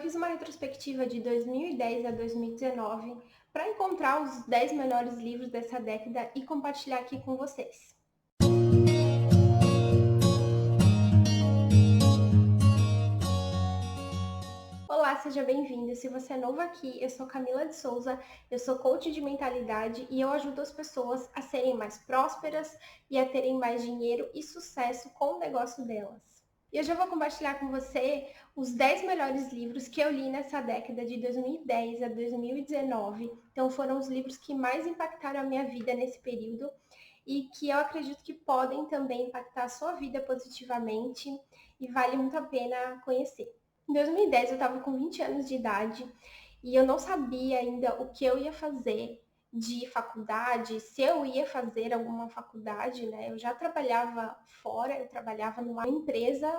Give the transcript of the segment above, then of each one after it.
fiz uma retrospectiva de 2010 a 2019 para encontrar os 10 melhores livros dessa década e compartilhar aqui com vocês. Olá, seja bem-vindo. Se você é novo aqui, eu sou Camila de Souza, eu sou coach de mentalidade e eu ajudo as pessoas a serem mais prósperas e a terem mais dinheiro e sucesso com o negócio delas. E hoje eu vou compartilhar com você os 10 melhores livros que eu li nessa década de 2010 a 2019. Então foram os livros que mais impactaram a minha vida nesse período e que eu acredito que podem também impactar a sua vida positivamente e vale muito a pena conhecer. Em 2010 eu estava com 20 anos de idade e eu não sabia ainda o que eu ia fazer de faculdade, se eu ia fazer alguma faculdade, né? Eu já trabalhava fora, eu trabalhava numa empresa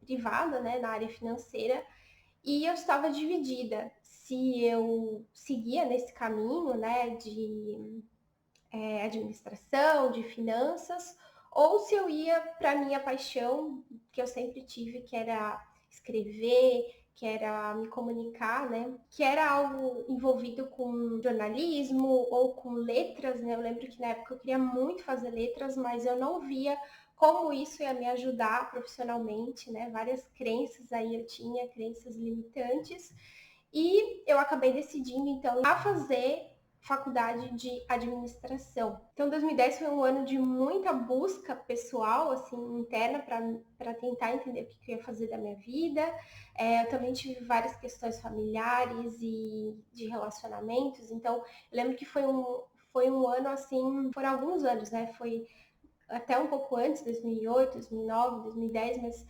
privada, né, na área financeira, e eu estava dividida se eu seguia nesse caminho, né, de administração, de finanças, ou se eu ia para a minha paixão, que eu sempre tive, que era escrever, que era me comunicar, né? Que era algo envolvido com jornalismo ou com letras, né? Eu lembro que na época eu queria muito fazer letras, mas eu não via como isso ia me ajudar profissionalmente, né? Várias crenças aí eu tinha, crenças limitantes. E eu acabei decidindo, então, a fazer faculdade de administração. Então, 2010 foi um ano de muita busca pessoal, assim, interna, para tentar entender o que eu ia fazer da minha vida. Eu também tive várias questões familiares e de relacionamentos. Então, eu lembro que foi um ano, assim, foram alguns anos, né? Foi até um pouco antes, 2008, 2009, 2010, mas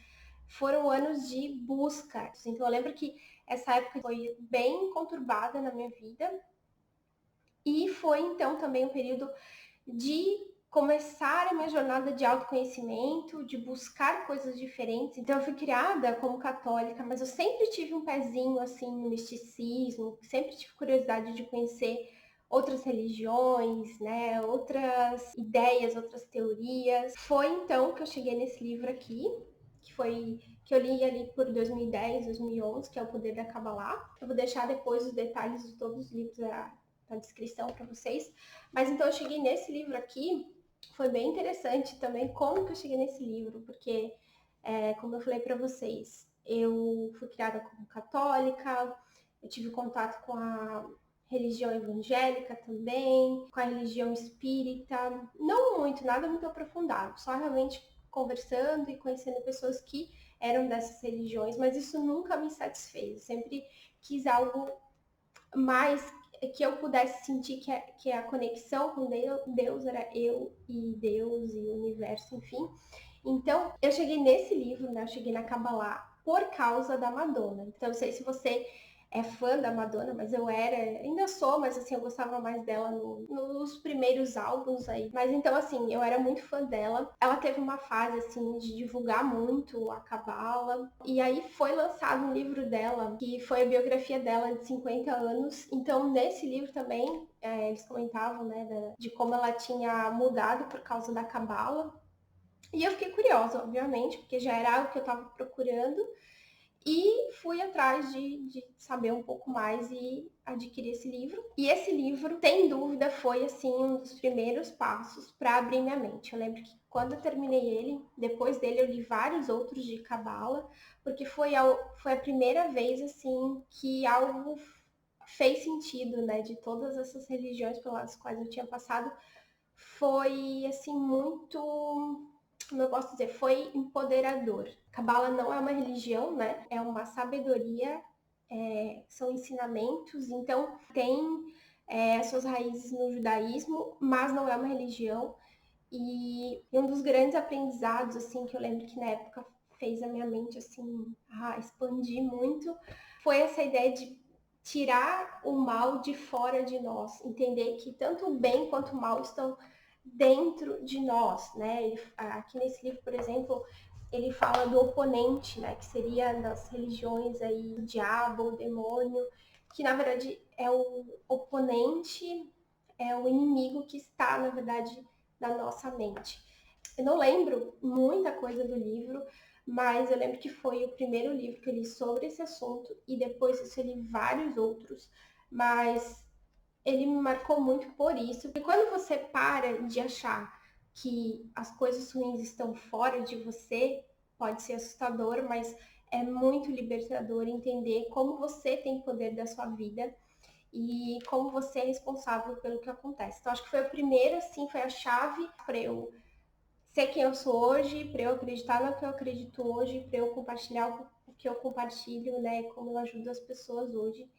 foram anos de busca. Então, eu lembro que essa época foi bem conturbada na minha vida. E foi então também um período de começar a minha jornada de autoconhecimento, de buscar coisas diferentes. Então eu fui criada como católica, mas eu sempre tive um pezinho assim no misticismo, sempre tive curiosidade de conhecer outras religiões, né, outras ideias, outras teorias. Foi então que eu cheguei nesse livro aqui, que eu li ali por 2010, 2011, que é O Poder da Kabbalah. Eu vou deixar depois os detalhes de todos os livros na descrição para vocês. Mas então eu cheguei nesse livro aqui, foi bem interessante também como que eu cheguei nesse livro, porque, como eu falei para vocês, eu fui criada como católica, eu tive contato com a religião evangélica também, com a religião espírita, não muito, nada muito aprofundado, só realmente conversando e conhecendo pessoas que eram dessas religiões, mas isso nunca me satisfez, eu sempre quis algo mais que eu pudesse sentir que a conexão com Deus era eu e Deus e o universo, enfim. Então, eu cheguei nesse livro, né? Eu cheguei na Kabbalah por causa da Madonna. Então, não sei se você é fã da Madonna, mas eu era, ainda sou, mas assim, eu gostava mais dela nos primeiros álbuns aí. Mas então, assim, eu era muito fã dela. Ela teve uma fase, assim, de divulgar muito a Cabala. E aí foi lançado um livro dela, que foi a biografia dela de 50 anos. Então, nesse livro também, eles comentavam, né, de como ela tinha mudado por causa da Cabala. E eu fiquei curiosa, obviamente, porque já era algo que eu estava procurando. E fui atrás de saber um pouco mais e adquirir esse livro. E esse livro, sem dúvida, foi assim um dos primeiros passos para abrir minha mente. Eu lembro que quando eu terminei ele, depois dele eu li vários outros de Cabala, porque foi a primeira vez assim que algo fez sentido, né? De todas essas religiões pelas quais eu tinha passado, foi assim muito, como eu posso dizer, foi empoderador. Cabala não é uma religião, né? É uma sabedoria, são ensinamentos, então tem as suas raízes no judaísmo, mas não é uma religião. E um dos grandes aprendizados, assim, que eu lembro que na época fez a minha mente, assim, expandir muito, foi essa ideia de tirar o mal de fora de nós, entender que tanto o bem quanto o mal estão dentro de nós, né? Aqui nesse livro, por exemplo, ele fala do oponente, né? Que seria nas religiões aí, o diabo, o demônio, que na verdade é o oponente, é o inimigo que está, na verdade, na nossa mente. Eu não lembro muita coisa do livro, mas eu lembro que foi o primeiro livro que eu li sobre esse assunto e depois disso eu li vários outros, mas ele me marcou muito por isso. E quando você para de achar que as coisas ruins estão fora de você, pode ser assustador, mas é muito libertador entender como você tem poder da sua vida e como você é responsável pelo que acontece. Então, acho que foi a primeira, assim, foi a chave para eu ser quem eu sou hoje, para eu acreditar no que eu acredito hoje, para eu compartilhar o que eu compartilho, né, como eu ajudo as pessoas hoje.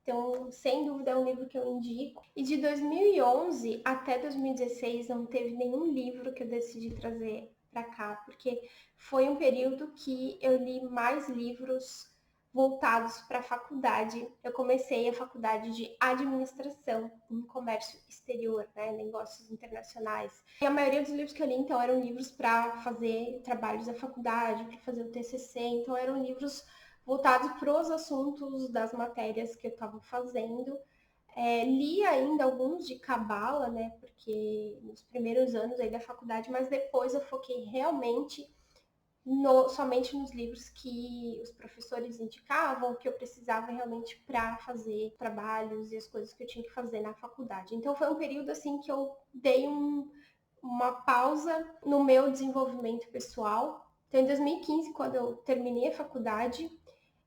Então, sem dúvida, é um livro que eu indico. E de 2011 até 2016 não teve nenhum livro que eu decidi trazer para cá, porque foi um período que eu li mais livros voltados para a faculdade. Eu comecei a faculdade de administração em comércio exterior, né, negócios internacionais. E a maioria dos livros que eu li, então, eram livros para fazer trabalhos da faculdade, para fazer o TCC, então eram livros voltados para os assuntos das matérias que eu estava fazendo. Li ainda alguns de cabala, né, porque nos primeiros anos aí da faculdade, mas depois eu foquei realmente somente nos livros que os professores indicavam, que eu precisava realmente para fazer trabalhos e as coisas que eu tinha que fazer na faculdade. Então foi um período assim que eu dei uma pausa no meu desenvolvimento pessoal. Então em 2015, quando eu terminei a faculdade,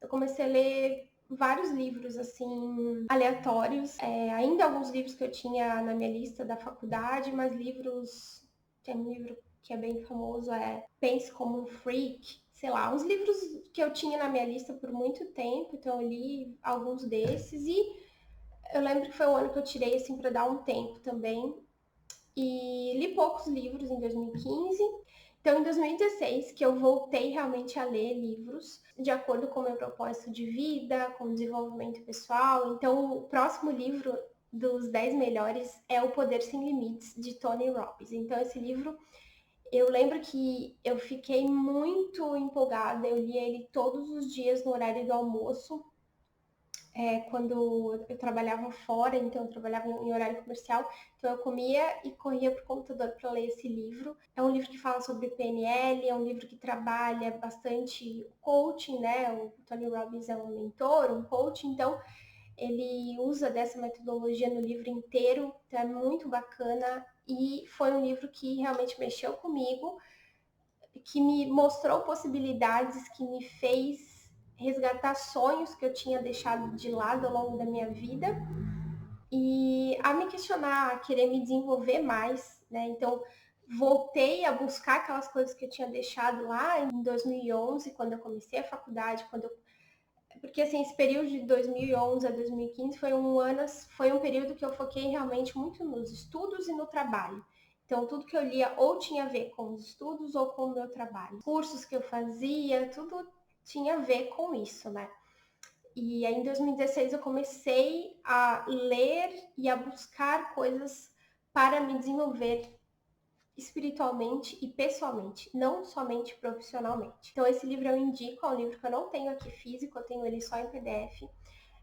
eu comecei a ler vários livros assim aleatórios, ainda alguns livros que eu tinha na minha lista da faculdade, mas livros, tem um livro que é bem famoso, Pense como um Freak, sei lá, uns livros que eu tinha na minha lista por muito tempo, então eu li alguns desses e eu lembro que foi o ano que eu tirei assim para dar um tempo também e li poucos livros em 2015. Então, em 2016, que eu voltei realmente a ler livros de acordo com o meu propósito de vida, com o desenvolvimento pessoal. Então, o próximo livro dos 10 melhores é O Poder Sem Limites, de Tony Robbins. Então, esse livro, eu lembro que eu fiquei muito empolgada, eu li ele todos os dias no horário do almoço, quando eu trabalhava fora, então eu trabalhava em horário comercial, então eu comia e corria para o computador para ler esse livro. É um livro que fala sobre PNL, é um livro que trabalha bastante coaching, né? O Tony Robbins é um mentor, um coach, então ele usa dessa metodologia no livro inteiro, então é muito bacana e foi um livro que realmente mexeu comigo, que me mostrou possibilidades, que me fez resgatar sonhos que eu tinha deixado de lado ao longo da minha vida e a me questionar, a querer me desenvolver mais, né? Então, voltei a buscar aquelas coisas que eu tinha deixado lá em 2011, quando eu comecei a faculdade, porque assim, esse período de 2011 a 2015 foi um período que eu foquei realmente muito nos estudos e no trabalho. Então, tudo que eu lia ou tinha a ver com os estudos ou com o meu trabalho. Cursos que eu fazia, tudo tinha a ver com isso, né? E aí, em 2016, eu comecei a ler e a buscar coisas para me desenvolver espiritualmente e pessoalmente, não somente profissionalmente. Então, esse livro eu indico, é um livro que eu não tenho aqui físico, eu tenho ele só em PDF,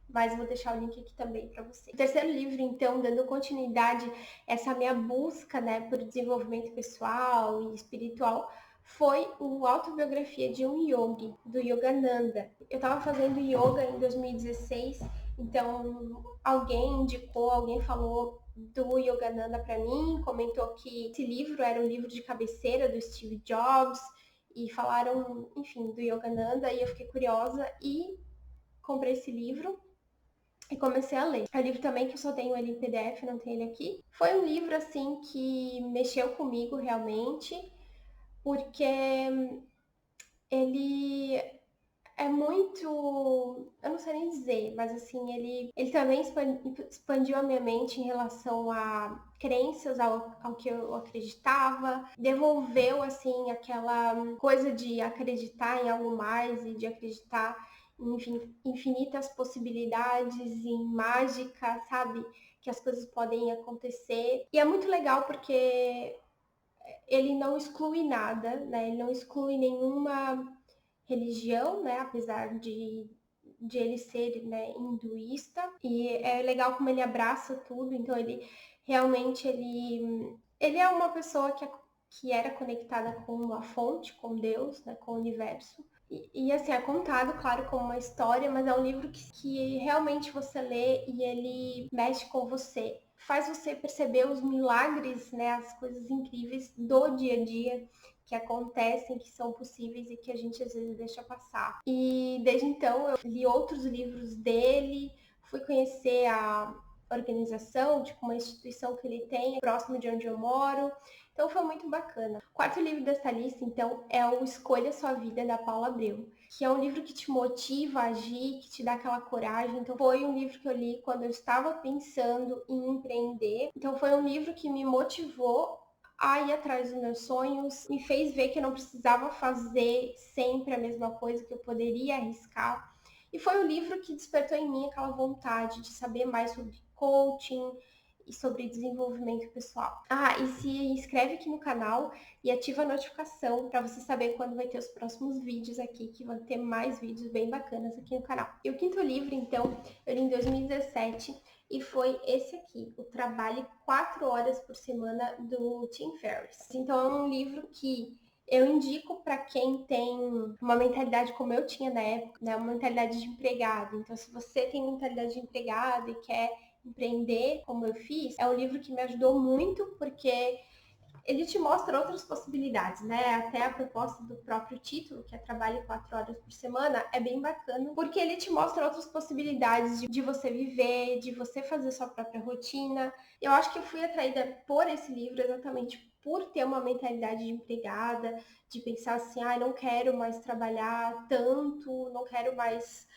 mas vou deixar o link aqui também para você. O terceiro livro, então, dando continuidade a essa minha busca, né, por desenvolvimento pessoal e espiritual, foi o Autobiografia de um Yogi, do Yogananda. Eu estava fazendo yoga em 2016, então alguém indicou, alguém falou do Yogananda para mim, comentou que esse livro era um livro de cabeceira do Steve Jobs e falaram, enfim, do Yogananda e eu fiquei curiosa e comprei esse livro e comecei a ler. É um livro também que eu só tenho ele em PDF, não tenho ele aqui. Foi um livro, assim, que mexeu comigo realmente, porque ele é muito... Eu não sei nem dizer, mas assim, ele também expandiu a minha mente em relação a crenças, ao que eu acreditava, devolveu, assim, aquela coisa de acreditar em algo mais e de acreditar em infinitas possibilidades, em mágica, sabe? Que as coisas podem acontecer. E é muito legal porque ele não exclui nada, né? Ele não exclui nenhuma religião, né? Apesar de ele ser, né, hinduísta. E é legal como ele abraça tudo. Então ele realmente ele é uma pessoa que era conectada com a fonte, com Deus, né, com o universo. E assim, é contado, claro, como uma história, mas é um livro que realmente você lê e ele mexe com você. Faz você perceber os milagres, né, as coisas incríveis do dia a dia que acontecem, que são possíveis e que a gente às vezes deixa passar. E desde então eu li outros livros dele, fui conhecer a organização, tipo uma instituição que ele tem próximo de onde eu moro. Então foi muito bacana. O quarto livro dessa lista, então, é o Escolha Sua Vida, da Paula Abreu, que é um livro que te motiva a agir, que te dá aquela coragem. Então foi um livro que eu li quando eu estava pensando em empreender. Então foi um livro que me motivou a ir atrás dos meus sonhos, me fez ver que eu não precisava fazer sempre a mesma coisa, que eu poderia arriscar. E foi um livro que despertou em mim aquela vontade de saber mais sobre coaching e sobre desenvolvimento pessoal. Ah, e se inscreve aqui no canal e ativa a notificação para você saber quando vai ter os próximos vídeos aqui, que vão ter mais vídeos bem bacanas aqui no canal. E o quinto livro, então, eu li em 2017 e foi esse aqui, o Trabalhe 4 Horas por Semana, do Tim Ferriss. Então é um livro que eu indico para quem tem uma mentalidade como eu tinha na época, né, uma mentalidade de empregado. Então se você tem mentalidade de empregado e quer empreender como eu fiz, é um livro que me ajudou muito porque ele te mostra outras possibilidades, né? Até a proposta do próprio título, que é Trabalhe 4 Horas por Semana, é bem bacana, porque ele te mostra outras possibilidades de você viver, de você fazer sua própria rotina. Eu acho que eu fui atraída por esse livro exatamente por ter uma mentalidade de empregada, de pensar assim, não quero mais trabalhar tanto, não quero mais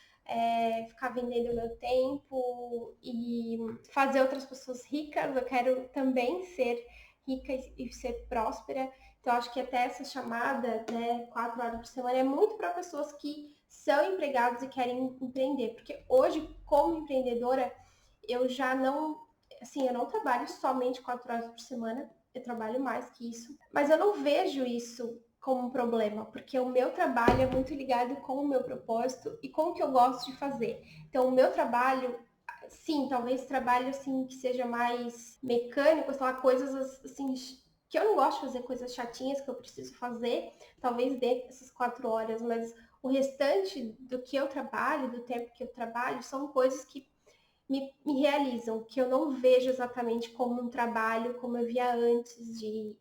ficar vendendo meu tempo e fazer outras pessoas ricas, eu quero também ser rica e ser próspera. Então, acho que até essa chamada, né, 4 horas por semana, é muito para pessoas que são empregados e querem empreender. Porque hoje, como empreendedora, eu já não, assim, eu não trabalho somente 4 horas por semana, eu trabalho mais que isso. Mas eu não vejo isso como um problema, porque o meu trabalho é muito ligado com o meu propósito e com o que eu gosto de fazer. Então, o meu trabalho, sim, talvez trabalho assim que seja mais mecânico, sei lá, coisas assim que eu não gosto de fazer, coisas chatinhas que eu preciso fazer, talvez dê essas 4 horas, mas o restante do que eu trabalho, do tempo que eu trabalho, são coisas que me realizam, que eu não vejo exatamente como um trabalho como eu via antes de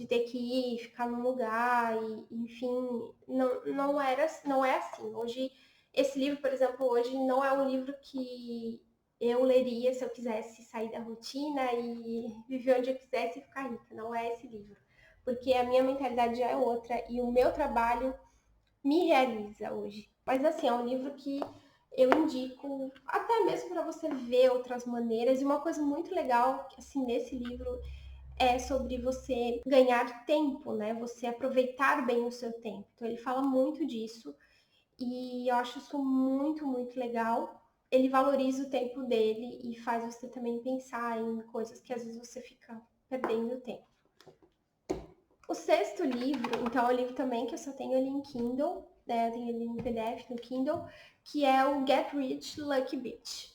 ter que ir, ficar num lugar, e, enfim, não é assim. Hoje, esse livro, por exemplo, hoje não é um livro que eu leria se eu quisesse sair da rotina e viver onde eu quisesse e ficar rica. Não é esse livro. Porque a minha mentalidade já é outra e o meu trabalho me realiza hoje. Mas assim, é um livro que eu indico até mesmo para você ver outras maneiras. E uma coisa muito legal, assim, nesse livro é sobre você ganhar tempo, né? Você aproveitar bem o seu tempo. Então ele fala muito disso e eu acho isso muito, muito legal. Ele valoriza o tempo dele e faz você também pensar em coisas que às vezes você fica perdendo tempo. O sexto livro, então é um livro também que eu só tenho ali em Kindle, né? Eu tenho ele em PDF no Kindle, que é o Get Rich Lucky Bitch.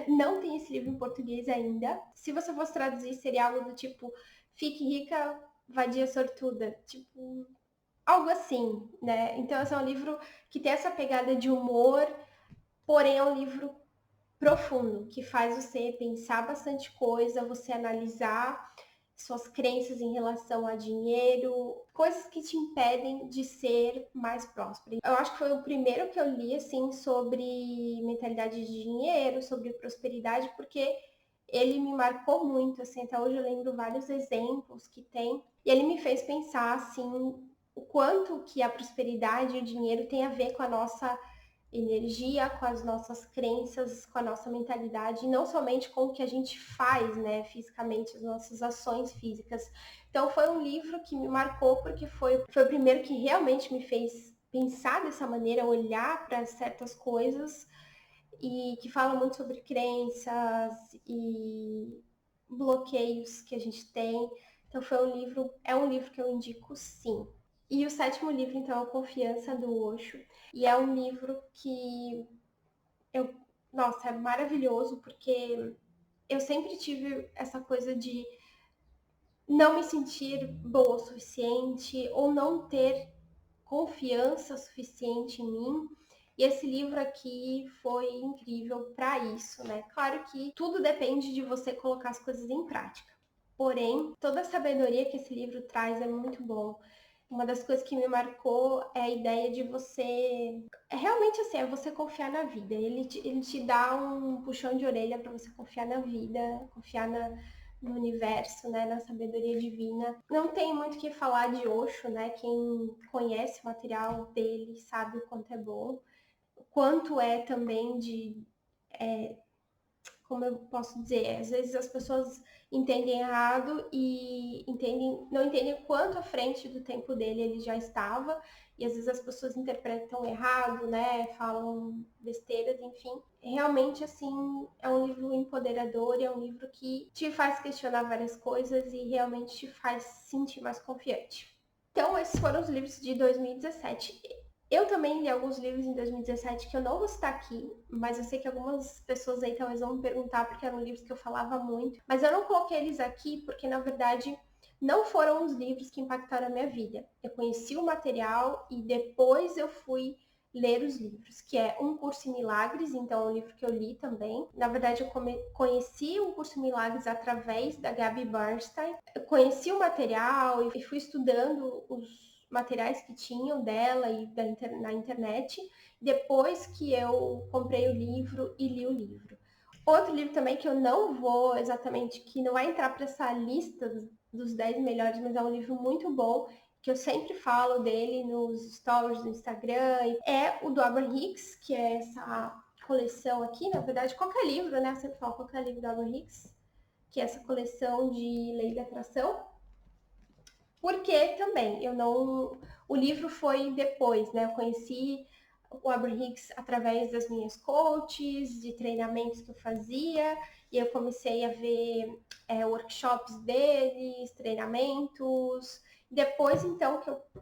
Não tem esse livro em português ainda. Se você fosse traduzir, seria algo do tipo Fique Rica, Vadia Sortuda. Tipo, algo assim, né? Então, esse é um livro que tem essa pegada de humor, porém é um livro profundo, que faz você pensar bastante coisa, você analisar suas crenças em relação a dinheiro, coisas que te impedem de ser mais próspero. Eu acho que foi o primeiro que eu li, assim, sobre mentalidade de dinheiro, sobre prosperidade, porque ele me marcou muito, assim, até hoje eu lembro vários exemplos que tem, e ele me fez pensar, assim, o quanto que a prosperidade e o dinheiro tem a ver com a nossa energia, com as nossas crenças, com a nossa mentalidade, e não somente com o que a gente faz, né, fisicamente, as nossas ações físicas. Então foi um livro que me marcou porque foi o primeiro que realmente me fez pensar dessa maneira, olhar para certas coisas e que fala muito sobre crenças e bloqueios que a gente tem. Então é um livro que eu indico sim. E o sétimo livro, então, é o Confiança, do Osho. E é um livro que nossa, é maravilhoso, porque eu sempre tive essa coisa de não me sentir boa o suficiente ou não ter confiança suficiente em mim. E esse livro aqui foi incrível para isso, né? Claro que tudo depende de você colocar as coisas em prática. Porém, toda a sabedoria que esse livro traz é muito bom. Uma das coisas que me marcou é a ideia de você. É realmente assim, é você confiar na vida. Ele te dá um puxão de orelha para você confiar na vida, confiar no universo, né, na sabedoria divina. Não tem muito o que falar de Osho, né? Quem conhece o material dele sabe o quanto é bom, o quanto é também de como eu posso dizer, às vezes as pessoas entendem errado e não entendem quanto à frente do tempo dele ele já estava, e às vezes as pessoas interpretam errado, né? Falam besteiras, enfim. Realmente, assim, é um livro empoderador, é um livro que te faz questionar várias coisas e realmente te faz sentir mais confiante. Então, esses foram os livros de 2017. Eu também li alguns livros em 2017 que eu não vou citar aqui, mas eu sei que algumas pessoas aí talvez vão me perguntar porque eram livros que eu falava muito. Mas eu não coloquei eles aqui porque, na verdade, não foram os livros que impactaram a minha vida. Eu conheci o material e depois eu fui ler os livros, que é Um Curso em Milagres, então é um livro que eu li também. Na verdade, eu conheci Um Curso em Milagres através da Gabi Bernstein. Eu conheci o material e fui estudando os materiais que tinham dela e na internet, depois que eu comprei o livro e li o livro. Outro livro também que eu não vou exatamente, que não vai entrar para essa lista dos 10 melhores, mas é um livro muito bom, que eu sempre falo dele nos stories do Instagram, é o do Abraham Hicks, que é essa coleção aqui, na verdade, qualquer livro, né? Eu sempre falo qualquer livro do Abraham Hicks, que é essa coleção de Lei da Atração. Porque também, eu não. O livro foi depois, né? Eu conheci o Abraham Hicks através das minhas coaches, de treinamentos que eu fazia, e eu comecei a ver workshops deles, treinamentos. Depois, então,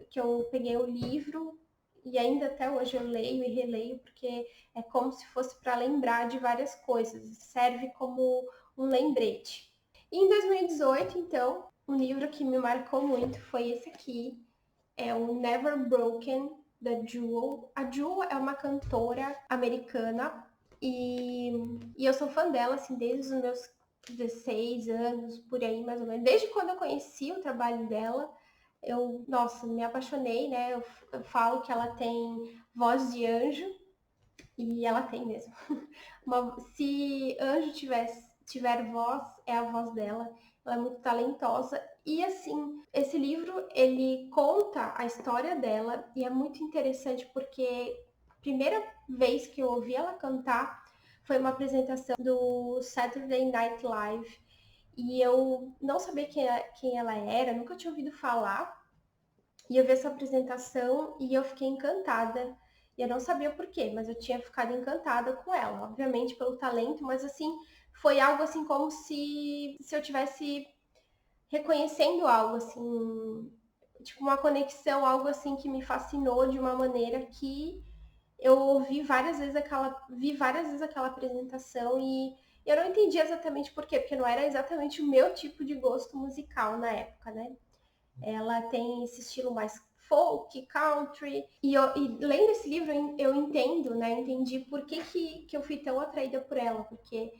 que eu peguei o livro, e ainda até hoje eu leio e releio, porque é como se fosse para lembrar de várias coisas, serve como um lembrete. E em 2018, então, um livro que me marcou muito foi esse aqui, é o Never Broken, da Jewel. A Jewel é uma cantora americana e eu sou fã dela, assim, desde os meus 16 anos, por aí, mais ou menos. Desde quando eu conheci o trabalho dela, nossa, me apaixonei, né? Eu falo que ela tem voz de anjo, e ela tem mesmo. Se anjo tiver voz, é a voz dela. Ela é muito talentosa. E assim, esse livro, ele conta a história dela e é muito interessante porque a primeira vez que eu ouvi ela cantar foi uma apresentação do Saturday Night Live. E eu não sabia quem ela era, nunca tinha ouvido falar. E eu vi essa apresentação e eu fiquei encantada. E eu não sabia por quê, mas eu tinha ficado encantada com ela, obviamente pelo talento, mas assim, foi algo assim como se eu tivesse reconhecendo algo assim, tipo uma conexão, algo assim que me fascinou de uma maneira que eu vi várias vezes aquela apresentação e eu não entendi exatamente por quê, porque não era exatamente o meu tipo de gosto musical na época, né? Ela tem esse estilo mais folk, country. E lendo esse livro, eu entendo, né? Entendi por que eu fui tão atraída por ela, porque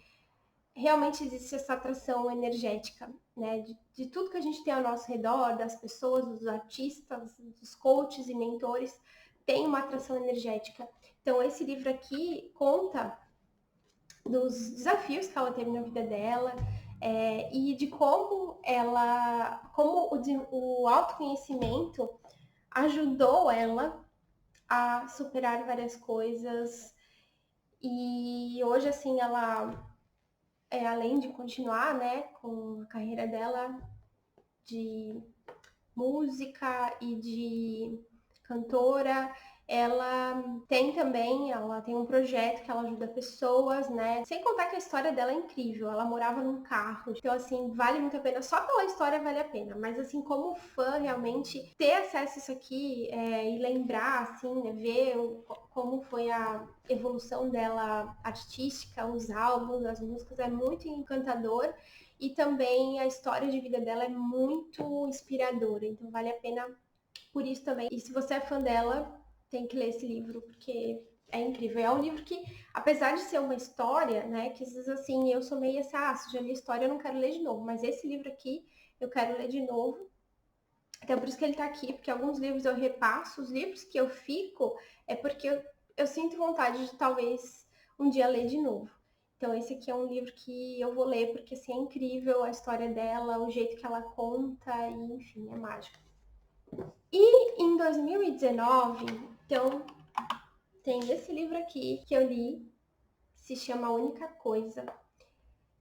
realmente existe essa atração energética, né? De tudo que a gente tem ao nosso redor, das pessoas, dos artistas, dos coaches e mentores, tem uma atração energética. Então, esse livro aqui conta dos desafios que ela teve na vida dela, e de como o autoconhecimento ajudou ela a superar várias coisas. E hoje, assim, ela, além de continuar, né, com a carreira dela de música e de cantora, ela tem um projeto que ela ajuda pessoas, né? Sem contar que a história dela é incrível. Ela morava num carro. Então, assim, vale muito a pena. Só pela história vale a pena. Mas, assim, como fã, realmente, ter acesso a isso aqui e lembrar, assim, né? Ver como foi a evolução dela artística, os álbuns, as músicas, é muito encantador. E também a história de vida dela é muito inspiradora. Então, vale a pena por isso também. E se você é fã dela, tem que ler esse livro, porque é incrível. É um livro que, apesar de ser uma história, né, que às vezes assim, eu sou meio assim, se já li a história, eu não quero ler de novo. Mas esse livro aqui, eu quero ler de novo. Até por isso que ele tá aqui, porque alguns livros eu repasso, os livros que eu fico, é porque eu sinto vontade de talvez um dia ler de novo. Então esse aqui é um livro que eu vou ler, porque assim, é incrível a história dela, o jeito que ela conta, e enfim, é mágico. E em 2019, então, tem esse livro aqui que eu li, se chama A Única Coisa,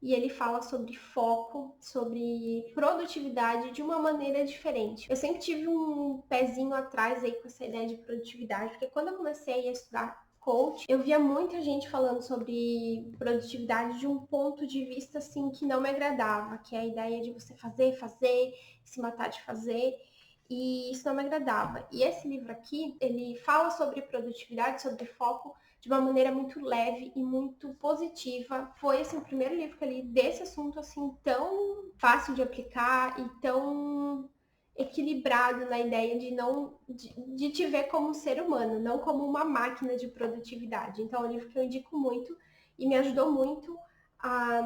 e ele fala sobre foco, sobre produtividade de uma maneira diferente. Eu sempre tive um pezinho atrás aí com essa ideia de produtividade, porque quando eu comecei a estudar coach, eu via muita gente falando sobre produtividade de um ponto de vista assim que não me agradava, que é a ideia de você fazer, se matar de fazer. E isso não me agradava. E esse livro aqui, ele fala sobre produtividade, sobre foco, de uma maneira muito leve e muito positiva. Foi assim, o primeiro livro que eu li desse assunto assim tão fácil de aplicar e tão equilibrado na ideia de te ver como um ser humano, não como uma máquina de produtividade. Então é um livro que eu indico muito e me ajudou muito a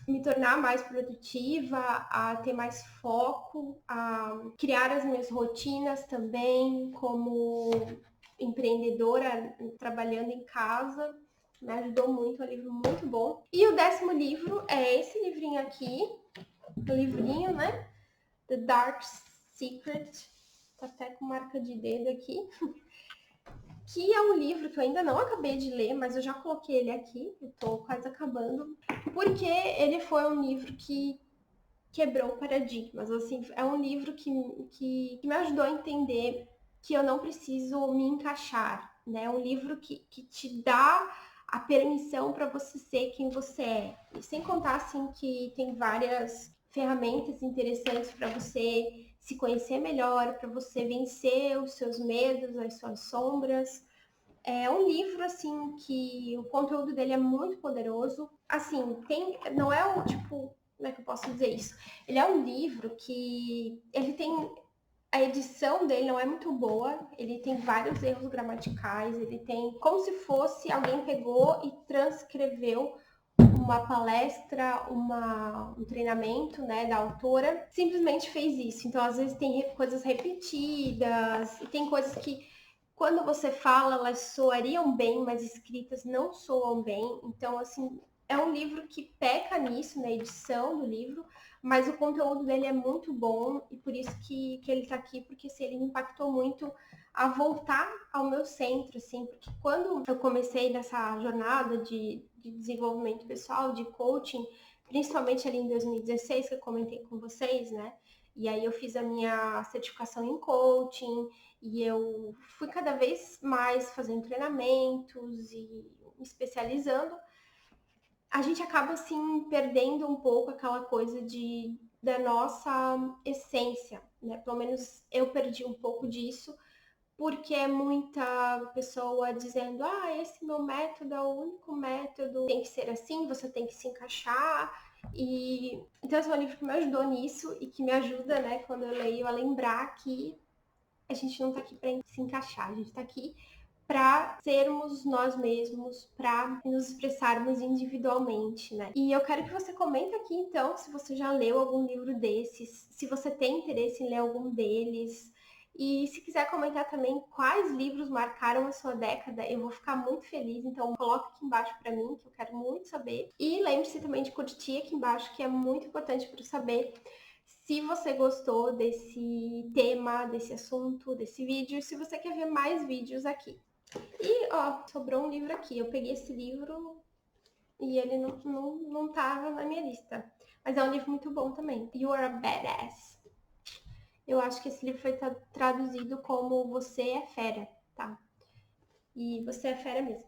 me tornar mais produtiva, a ter mais foco, a criar as minhas rotinas também, como empreendedora, trabalhando em casa. Me ajudou muito, é um livro muito bom. E o 10º livro é esse livrinho aqui, o livrinho, né? The Dark Secret, tá até com marca de dedo aqui, que é um livro que eu ainda não acabei de ler, mas eu já coloquei ele aqui, eu tô quase acabando, porque ele foi um livro que quebrou paradigmas, assim, é um livro que me ajudou a entender que eu não preciso me encaixar, né? É um livro que te dá a permissão para você ser quem você é. E sem contar, assim, que tem várias ferramentas interessantes para você se conhecer melhor, para você vencer os seus medos, as suas sombras. É um livro, assim, que o conteúdo dele é muito poderoso. Assim, não é o tipo, como é que eu posso dizer isso? Ele é um livro que ele tem, a edição dele não é muito boa, ele tem vários erros gramaticais, ele tem como se fosse alguém pegou e transcreveu uma palestra, um treinamento, né, da autora, simplesmente fez isso. Então, às vezes tem coisas repetidas, e tem coisas que quando você fala, elas soariam bem, mas escritas não soam bem. Então, assim, é um livro que peca nisso, na edição do livro, mas o conteúdo dele é muito bom e por isso que ele está aqui, porque assim, ele me impactou muito a voltar ao meu centro, assim, porque quando eu comecei nessa jornada de desenvolvimento pessoal, de coaching, principalmente ali em 2016, que eu comentei com vocês, né? E aí eu fiz a minha certificação em coaching, e eu fui cada vez mais fazendo treinamentos e me especializando. A gente acaba, assim, perdendo um pouco aquela coisa da nossa essência, né? Pelo menos eu perdi um pouco disso, porque é muita pessoa dizendo, esse meu método é o único método, tem que ser assim, você tem que se encaixar. E então esse é um livro que me ajudou nisso e que me ajuda, né, quando eu leio, a lembrar que a gente não tá aqui para se encaixar, a gente tá aqui para sermos nós mesmos, para nos expressarmos individualmente, né? E eu quero que você comente aqui então se você já leu algum livro desses, se você tem interesse em ler algum deles. E se quiser comentar também quais livros marcaram a sua década, eu vou ficar muito feliz. Então coloca aqui embaixo para mim, que eu quero muito saber. E lembre-se também de curtir aqui embaixo, que é muito importante para eu saber se você gostou desse tema, desse assunto, desse vídeo, se você quer ver mais vídeos aqui. E, sobrou um livro aqui. Eu peguei esse livro e ele não tava na minha lista. Mas é um livro muito bom também. You Are a Badass. Eu acho que esse livro foi traduzido como Você é Fera, tá? E você é fera mesmo.